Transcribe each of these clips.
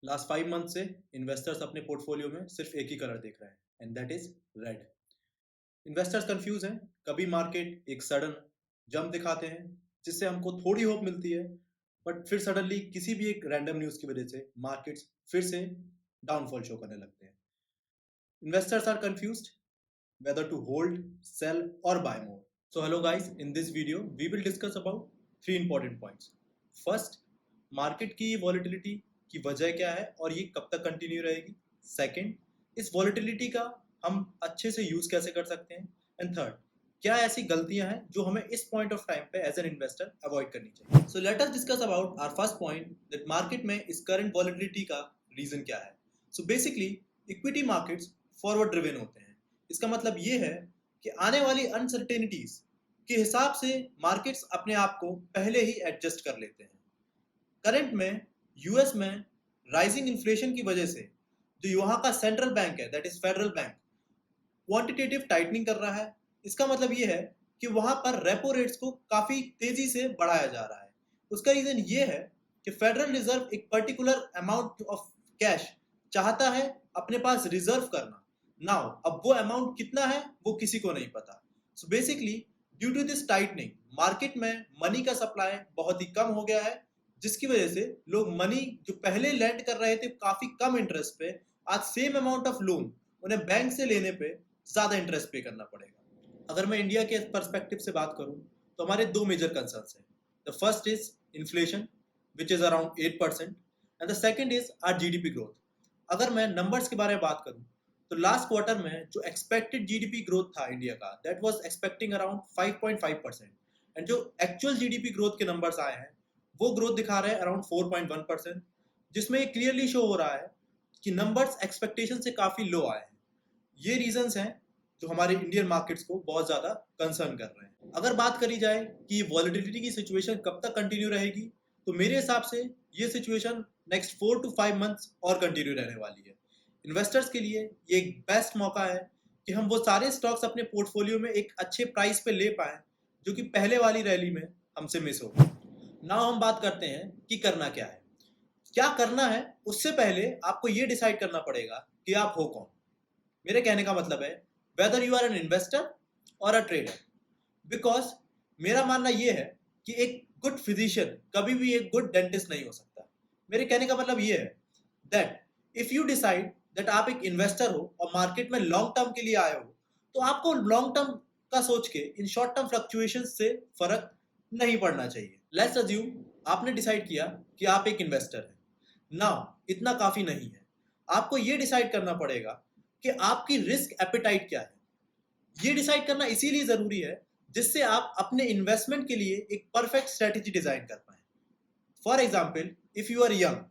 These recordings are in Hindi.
लास्ट 5 मंथ से इन्वेस्टर्स अपने पोर्टफोलियो में सिर्फ एक ही कलर देख रहे हैं and that is red. Investors confuse हैं। कभी मार्केट एक सडन जंप दिखाते हैं जिससे हमको थोड़ी होप मिलती है, बट फिर सडनली किसी भी एक रैंडम न्यूज की वजह से मार्केट्स फिर से डाउनफॉल शो करने लगते हैं। Investors are confused whether to hold, sell or buy more. So hello guys, in this video we will discuss about three important points. First, market की volatility की वजह क्या है और ये कब तक कंटिन्यू रहेगी। सेकंड, इस volatility का हम अच्छे से यूज कैसे कर सकते हैं। एंड थर्ड, क्या ऐसी गलतियां हैं जो हमें इस पॉइंट ऑफ टाइम पे एज एन इन्वेस्टर अवॉइड करनी चाहिए। So let us discuss about our first point that market में इस करंट वॉलेटिलिटी का रीजन क्या है। So basically equity markets forward driven होते हैं। इसका मतलब ये है कि आने वाली अनसर्टेनिटीज के हिसाब से मार्केट्स अपने आप को पहले ही एडजस्ट कर लेते हैं। करंट में यूएस में राइजिंग इन्फ्लेशन की वजह से जो वहां का सेंट्रल बैंक है that is federal bank quantitative tightening कर रहा है। इसका मतलब ये है कि वहां पर रेपो रेट्स को काफी तेजी से बढ़ाया जा रहा है। उसका रीजन ये है कि फेडरल रिजर्व एक पर्टिकुलर अमाउंट ऑफ कैश चाहता है अपने पास रिजर्व करना। नाउ अब वो अमाउंट कितना है वो किसी को नहीं पता। So basically due to this tightening market में मनी का सप्लाई बहुत ही कम हो गया है, जिसकी वजह से लोग मनी जो पहले लैंड कर रहे थे काफी कम इंटरेस्ट पे, आज सेम अमाउंट ऑफ लोन उन्हें बैंक से लेने पे ज्यादा इंटरेस्ट पे करना पड़ेगा। अगर मैं इंडिया के पर्सपेक्टिव से बात करूं तो हमारे दो मेजर कंसर्न्स हैं। The first is inflation which is around 8% and the second is our GDP growth. अगर मैं नंबर्स के बारे में बात करूं तो लास्ट क्वार्टर में जो एक्सपेक्टेड जीडीपी ग्रोथ था इंडिया का that was expecting around 5.5% and जो एक्चुअल जीडीपी ग्रोथ के नंबर्स आए हैं वो ग्रोथ दिखा रहे हैं अराउंड 4.1%, जिसमें ये क्लियरली शो हो रहा है कि नंबर्स एक्सपेक्टेशन से काफी लो आए हैं। ये रीजंस हैं जो हमारे इंडियन मार्केट्स को बहुत ज्यादा कंसर्न कर रहे हैं। अगर बात करी जाए कि वॉलेटिलिटी की सिचुएशन कब तक कंटिन्यू रहेगी तो मेरे हिसाब से ये सिचुएशन नेक्स्ट 4 to 5 मंथ्स और कंटिन्यू रहने वाली है। इन्वेस्टर्स के लिए ये एक बेस्ट मौका है कि हम वो सारे स्टॉक्स अपने पोर्टफोलियो में एक अच्छे प्राइस पे ले पाएं जो कि पहले वाली रैली में हमसे मिस हो गई। नाउ हम बात करते हैं कि करना क्या है। क्या करना है उससे पहले आपको ये डिसाइड करना पड़ेगा कि आप हो कौन। मेरे कहने का मतलब है whether you are an investor और अ ट्रेडर, बिकॉज मेरा मानना यह है कि एक गुड फिजिशियन कभी भी एक गुड डेंटिस्ट नहीं हो सकता। मेरे कहने का मतलब यह है that if you decide that आप एक इन्वेस्टर हो और मार्केट में लॉन्ग टर्म के लिए आए हो तो आपको लॉन्ग टर्म का सोच के इन शॉर्ट टर्म फ्लक्चुएशन से फर्क नहीं पड़ना चाहिए। लेट्स अज्यूम आपने डिसाइड किया कि आप एक इन्वेस्टर हैं। नाउ इतना काफी नहीं है, आपको ये डिसाइड करना पड़ेगा कि आपकी रिस्क एपेटाइट क्या है। ये डिसाइड करना इसीलिए जरूरी है जिससे आप अपने इन्वेस्टमेंट के लिए एक परफेक्ट स्ट्रेटेजी डिजाइन कर पाए। For example, if you are young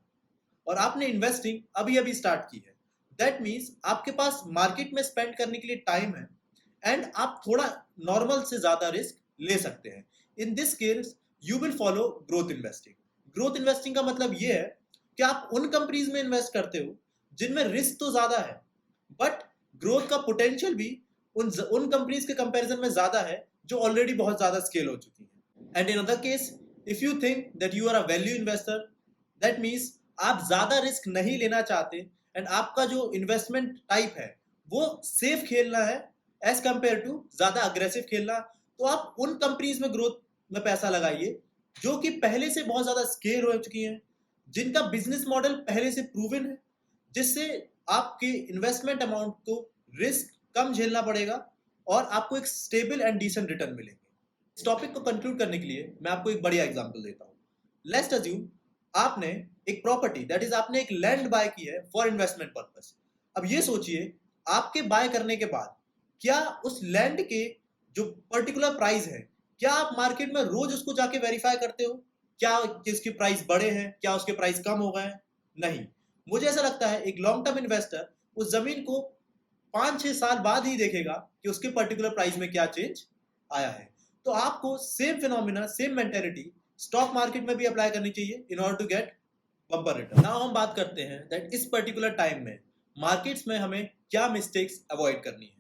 और आपने इन्वेस्टिंग अभी अभी स्टार्ट की है, दैट मीन्स आपके पास मार्केट में स्पेंड करने के लिए टाइम है एंड आप थोड़ा नॉर्मल से ज्यादा रिस्क ले सकते हैं। In this case you will follow growth investing. Growth investing का मतलब ये है कि आप उन कंपनीज में इन्वेस्ट करते हो जिनमें रिस्क तो ज्यादा है बट ग्रोथ का पोटेंशियल भी उन कंपनीज के कंपैरिजन में ज्यादा है जो ऑलरेडी बहुत ज्यादा स्केल हो चुकी है। And in other case if you think that you are a value investor, that means आप ज्यादा रिस्क नहीं लेना चाहते एंड आपका जो इन्वेस्टमेंट टाइप है वो सेफ खेलना है एज कंपेयर टू ज्यादा अग्रेसिव खेलना, तो आप उन कंपनीज में ग्रोथ में पैसा लगाइए जो कि पहले से बहुत ज्यादा स्केल हो चुकी हैं, जिनका बिजनेस मॉडल पहले से प्रूवन है, जिससे आपके इन्वेस्टमेंट अमाउंट को रिस्क कम झेलना पड़ेगा और आपको एक स्टेबल एंड डिसेंट रिटर्न मिलेंगे। इस टॉपिक को कंक्लूड करने के लिए मैं आपको एक बढ़िया एग्जांपल देता हूँ। लेट्स अज्यूम आपने एक प्रॉपर्टी दैट इज आपने एक लैंड बाय की है फॉर इन्वेस्टमेंट पर्पस। अब ये सोचिए आपके बाय करने के बाद क्या उस लैंड के जो पर्टिकुलर प्राइस है, क्या आप मार्केट में रोज उसको जाके वेरीफाई करते हो क्या किसके प्राइस बढ़े हैं, क्या उसके प्राइस कम हो गए हैं? नहीं। मुझे ऐसा लगता है एक लॉन्ग टर्म इन्वेस्टर उस जमीन को 5-6 साल बाद ही देखेगा कि उसके पर्टिकुलर प्राइस में क्या चेंज आया है। तो आपको same phenomena same mentality stock market में भी अप्लाई करनी चाहिए in order to get bumper return. Now हम बात करते हैं दैट इस पर्टिकुलर टाइम में मार्केट्स में हमें क्या मिस्टेक्स अवॉइड करनी है।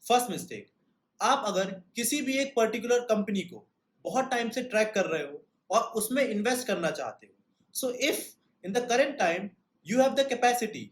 फर्स्ट मिस्टेक, आप अगर किसी भी एक पर्टिकुलर कंपनी को बहुत टाइम से ट्रैक कर रहे हो और उसमें इन्वेस्ट करना चाहते हो, so if in the current time you have the capacity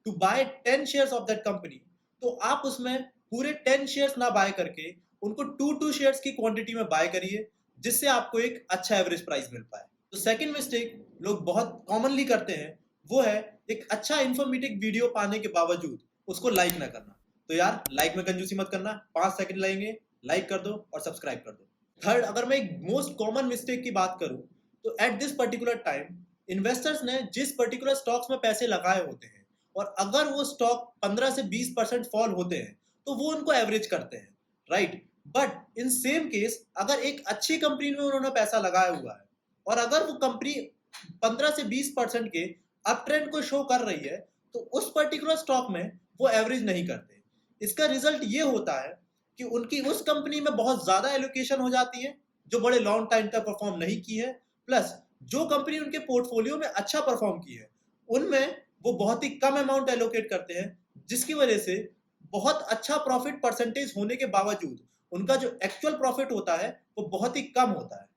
to buy 10 shares of that company, तो आप उसमें पूरे 10 शेयर्स ना बाय करके उनको 2 शेयर्स की क्वांटिटी में बाय करिए, जिससे आपको एक अच्छा एवरेज प्राइस मिल पाए। तो सेकंड मिस्टेक लोग बहुत कॉमनली करते हैं, वो है एक अच्छा इन्फॉर्मेटिव वीडियो पाने के बावजूद उसको लाइक ना करना। तो यार लाइक में कंजूसी मत करना, 5 सेकंड लगेंगे, लाइक कर दो और सब्सक्राइब कर दो। थर्ड, अगर मैं एक मोस्ट कॉमन मिस्टेक की बात करूं, तो at this particular time investors ने जिस पर्टिकुलर स्टॉक्स में पैसे लगाए होते हैं, और अगर वो स्टॉक 15 से 20% फॉल होते हैं, तो वो उनको एवरेज करते हैं, right. But in same case अगर एक अच्छी कंपनी में उन्होंने पैसा लगाया हुआ है और अगर वो कंपनी 15 से 20% के अप ट्रेंड को शो कर रही है, तो उस पर्टिकुलर स्टॉक में वो एवरेज नहीं करते। इसका रिजल्ट ये होता है कि उनकी उस कंपनी में बहुत ज्यादा एलोकेशन हो जाती है जो बड़े लॉन्ग टाइम तक परफॉर्म नहीं की है, प्लस जो कंपनी उनके पोर्टफोलियो में अच्छा परफॉर्म की है उनमें वो बहुत ही कम अमाउंट एलोकेट करते हैं, जिसकी वजह से बहुत अच्छा प्रॉफिट परसेंटेज होने के बावजूद उनका जो एक्चुअल प्रॉफिट होता है वो बहुत ही कम होता है।